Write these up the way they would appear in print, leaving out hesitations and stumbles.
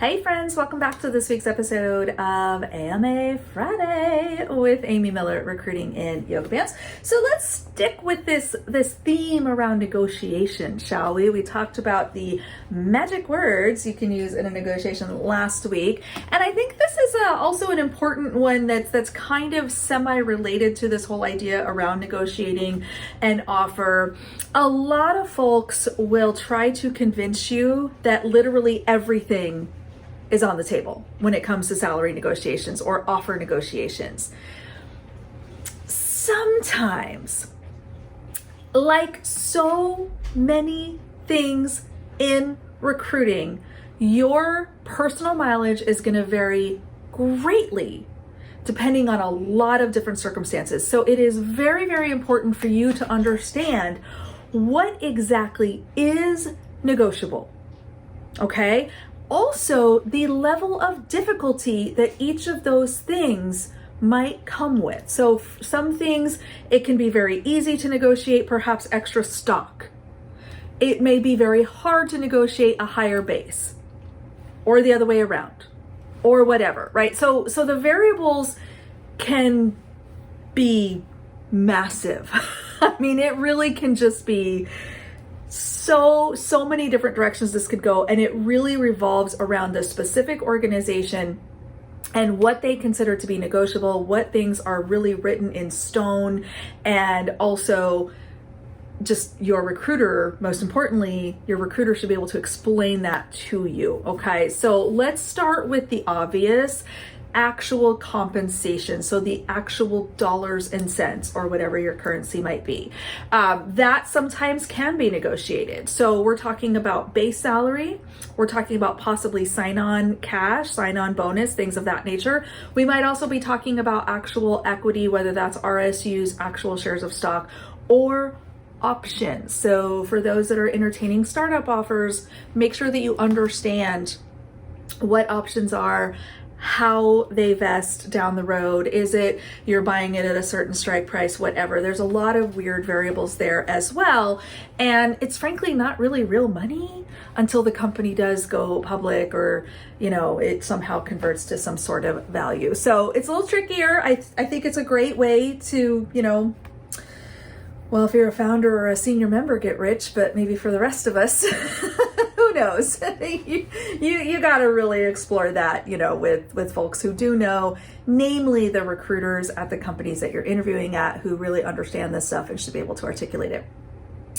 Hey friends, welcome back to this week's episode of AMA Friday with Amy Miller, Recruiting in Yoga Pants. So let's stick with this theme around negotiation, shall we? We talked about the magic words you can use in a negotiation last week, and I think this is also an important one that's kind of semi-related to this whole idea around negotiating an offer. A lot of folks will try to convince you that literally everything is on the table when it comes to salary negotiations or offer negotiations. Sometimes, like so many things in recruiting, your personal mileage is going to vary greatly depending on a lot of different circumstances. So it is very, very important for you to understand what exactly is negotiable. Okay? Also, the level of difficulty that each of those things might come with. So some things, it can be very easy to negotiate, perhaps extra stock. It may be very hard to negotiate a higher base, or the other way around, or whatever, right? So the variables can be massive. I mean, it really can just be so many different directions this could go, and it really revolves around the specific organization and what they consider to be negotiable, what things are really written in stone, and also just your recruiter, most importantly, your recruiter should be able to explain that to you. Okay, so let's start with the obvious. Actual compensation, so the actual dollars and cents or whatever your currency might be, that sometimes can be negotiated. So we're talking about base salary, we're talking about possibly sign-on cash, sign-on bonus, things of that nature. We might also be talking about actual equity, whether that's RSUs, actual shares of stock, or options. So for those that are entertaining startup offers, make sure that you understand what options are, how they vest down the road. Is it you're buying it at a certain strike price, whatever. There's a lot of weird variables there as well. And it's frankly not really real money until the company does go public or, it somehow converts to some sort of value. So it's a little trickier. I think it's a great way to, well, if you're a founder or a senior member, get rich, but maybe for the rest of us, who knows? you got to really explore that, with folks who do know, namely the recruiters at the companies that you're interviewing at who really understand this stuff and should be able to articulate it.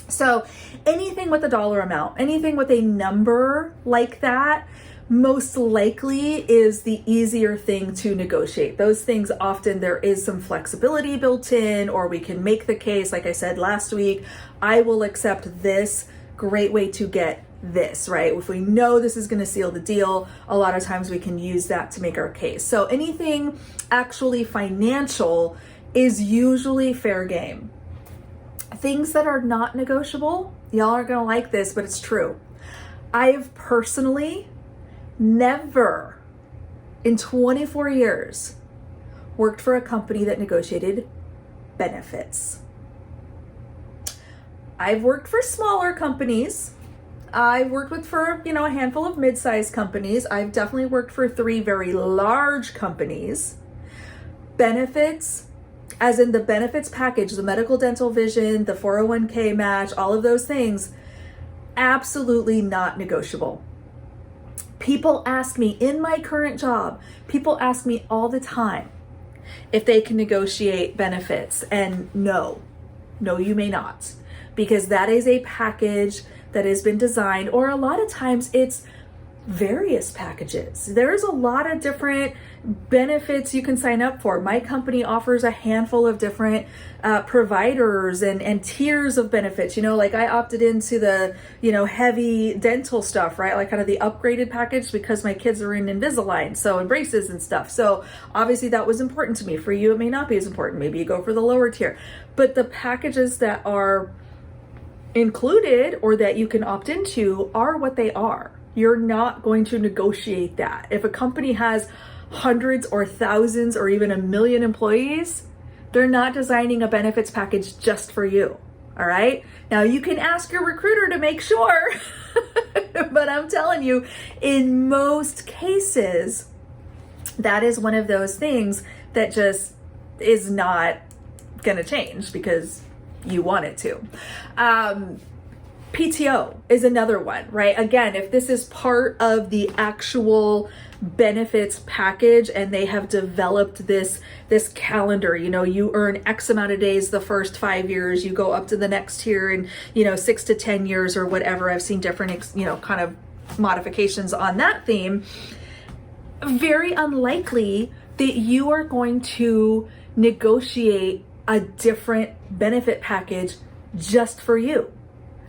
So anything with a dollar amount, anything with a number like that, most likely is the easier thing to negotiate. Those things often there is some flexibility built in, or we can make the case, like I said last week, I will accept this, great way to get this, right? If we know this is going to seal the deal, a lot of times we can use that to make our case. So anything actually financial is usually fair game. Things that are not negotiable, y'all are going to like this, but it's true. I've personally never in 24 years worked for a company that negotiated benefits. I've worked for smaller companies. I've worked for, a handful of mid-sized companies. I've definitely worked for 3 very large companies. Benefits, as in the benefits package, the medical, dental, vision, the 401k match, all of those things, absolutely not negotiable. People ask me in my current job, people ask me all the time if they can negotiate benefits, and no, you may not, because that is a package that has been designed, or a lot of times it's various packages. There's a lot of different benefits you can sign up for. My company offers a handful of different providers and tiers of benefits. Like I opted into the, heavy dental stuff, right? Like kind of the upgraded package because my kids are in Invisalign, so and braces and stuff. So obviously that was important to me. For you, it may not be as important. Maybe you go for the lower tier. But the packages that are included or that you can opt into are what they are. You're not going to negotiate that. If a company has hundreds or thousands or even 1 million employees, they're not designing a benefits package just for you. All right. Now you can ask your recruiter to make sure But I'm telling you, in most cases, that is one of those things that just is not going to change because you want it to. PTO is another one, right? Again, if this is part of the actual benefits package and they have developed this calendar, you earn X amount of days the first 5 years, you go up to the next tier in 6 to 10 years or whatever. I've seen different kind of modifications on that theme. Very unlikely that you are going to negotiate a different benefit package just for you.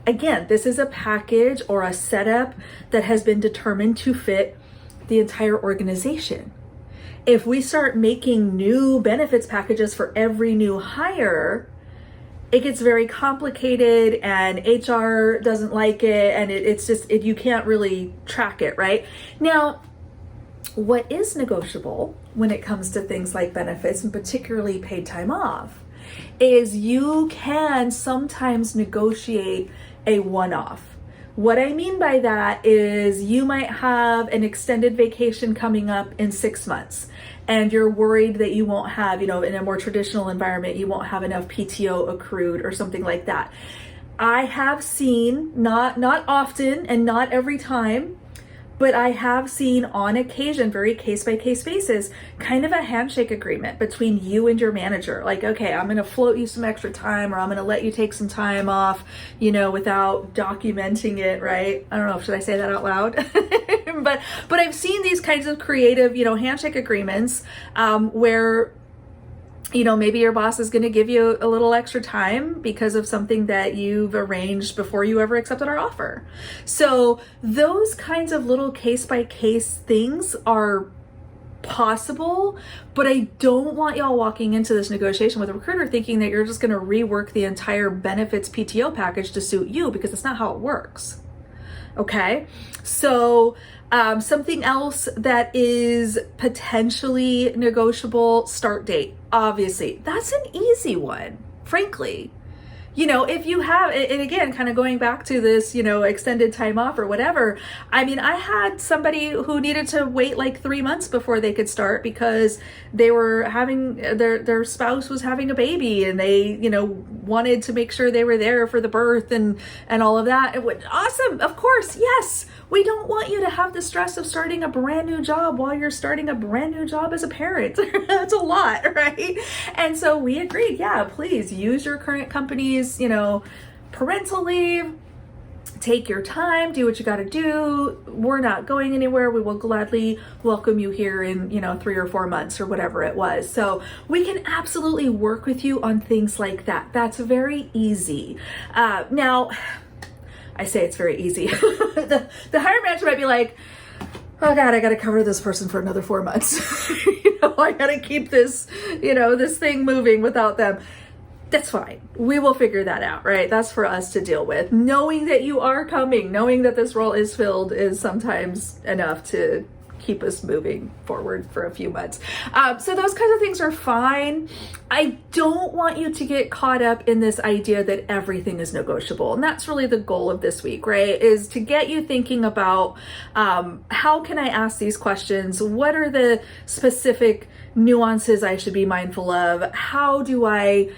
Again, this is a package or a setup that has been determined to fit the entire organization. If we start making new benefits packages for every new hire, it gets very complicated and HR doesn't like it, and it's just, you can't really track it, right? Now, what is negotiable when it comes to things like benefits, and particularly paid time off, is you can sometimes negotiate a one-off. What I mean by that is you might have an extended vacation coming up in 6 months and you're worried that you won't have, in a more traditional environment, you won't have enough PTO accrued or something like that. I have seen, not often and not every time, but I have seen on occasion, very case-by-case basis, kind of a handshake agreement between you and your manager. Like, okay, I'm going to float you some extra time, or I'm going to let you take some time off, without documenting it, right? I don't know, should I say that out loud? But I've seen these kinds of creative, handshake agreements where maybe your boss is going to give you a little extra time because of something that you've arranged before you ever accepted our offer. So those kinds of little case-by-case things are possible, but I don't want y'all walking into this negotiation with a recruiter thinking that you're just going to rework the entire benefits PTO package to suit you, because that's not how it works. Okay? So something else that is potentially negotiable, start date. Obviously, that's an easy one, frankly. If you have, and again, kind of going back to this, extended time off or whatever. I mean, I had somebody who needed to wait like 3 months before they could start because they were having, their spouse was having a baby, and they, wanted to make sure they were there for the birth and all of that. It would, awesome. Of course. Yes. We don't want you to have the stress of starting a brand new job while you're starting a brand new job as a parent. That's a lot, right? And so we agreed, yeah, please use your current company's, parental leave, take your time, do what you got to do. We're not going anywhere. We will gladly welcome you here in, 3 or 4 months or whatever it was. So we can absolutely work with you on things like that. That's very easy. Now, I say it's very easy. The hiring manager might be like, oh God, I got to cover this person for another 4 months. I got to keep this, this thing moving without them. That's fine. We will figure that out, right? That's for us to deal with. Knowing that you are coming, knowing that this role is filled is sometimes enough to keep us moving forward for a few months. So those kinds of things are fine. I don't want you to get caught up in this idea that everything is negotiable. And that's really the goal of this week, right? Is to get you thinking about how can I ask these questions? What are the specific nuances I should be mindful of? How do I,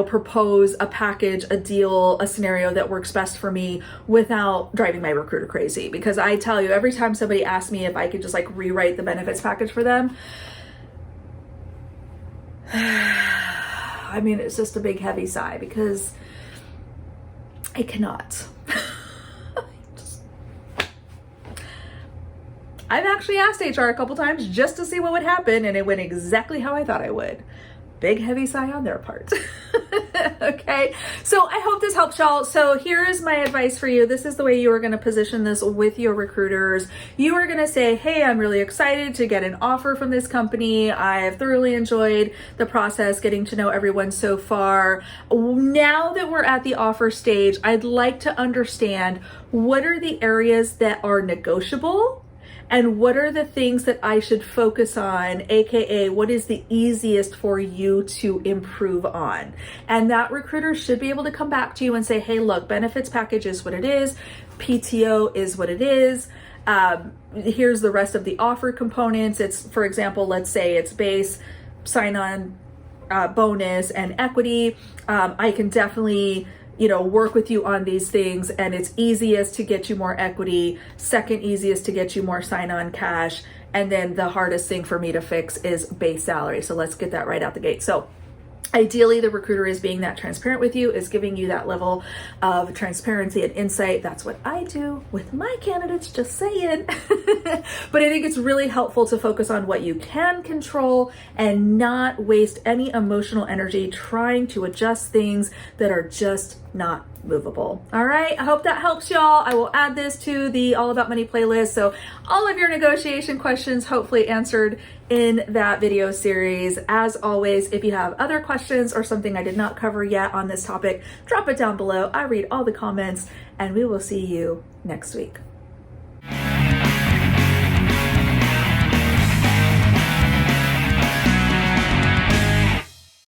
propose a package, a deal, a scenario that works best for me without driving my recruiter crazy? Because I tell you, every time somebody asks me if I could just rewrite the benefits package for them, I mean, it's just a big heavy sigh because I cannot. I've actually asked HR a couple times just to see what would happen, and it went exactly how I thought I would. Big heavy sigh on their part. Okay, so I hope this helps y'all. So here is my advice for you. This is the way you are going to position this with your recruiters. You are going to say, hey, I'm really excited to get an offer from this company. I have thoroughly enjoyed the process, getting to know everyone so far. Now that we're at the offer stage, I'd like to understand what are the areas that are negotiable and what are the things that I should focus on, aka what is the easiest for you to improve on. And that recruiter should be able to come back to you and say, hey, look, benefits package is what it is, PTO is what it is, here's the rest of the offer components. It's, for example, let's say it's base, sign-on bonus, and equity. I can definitely work with you on these things, and it's easiest to get you more equity, second easiest to get you more sign-on cash, and then the hardest thing for me to fix is base salary. So let's get that right out the gate. So ideally, the recruiter is being that transparent with you, is giving you that level of transparency and insight. That's what I do with my candidates, just saying. But I think it's really helpful to focus on what you can control and not waste any emotional energy trying to adjust things that are just not movable. All right, I hope that helps y'all. I will add this to the All About Money playlist. So all of your negotiation questions hopefully answered in that video series. As always, if you have other questions or something I did not cover yet on this topic, drop it down below. I read all the comments, and we will see you next week.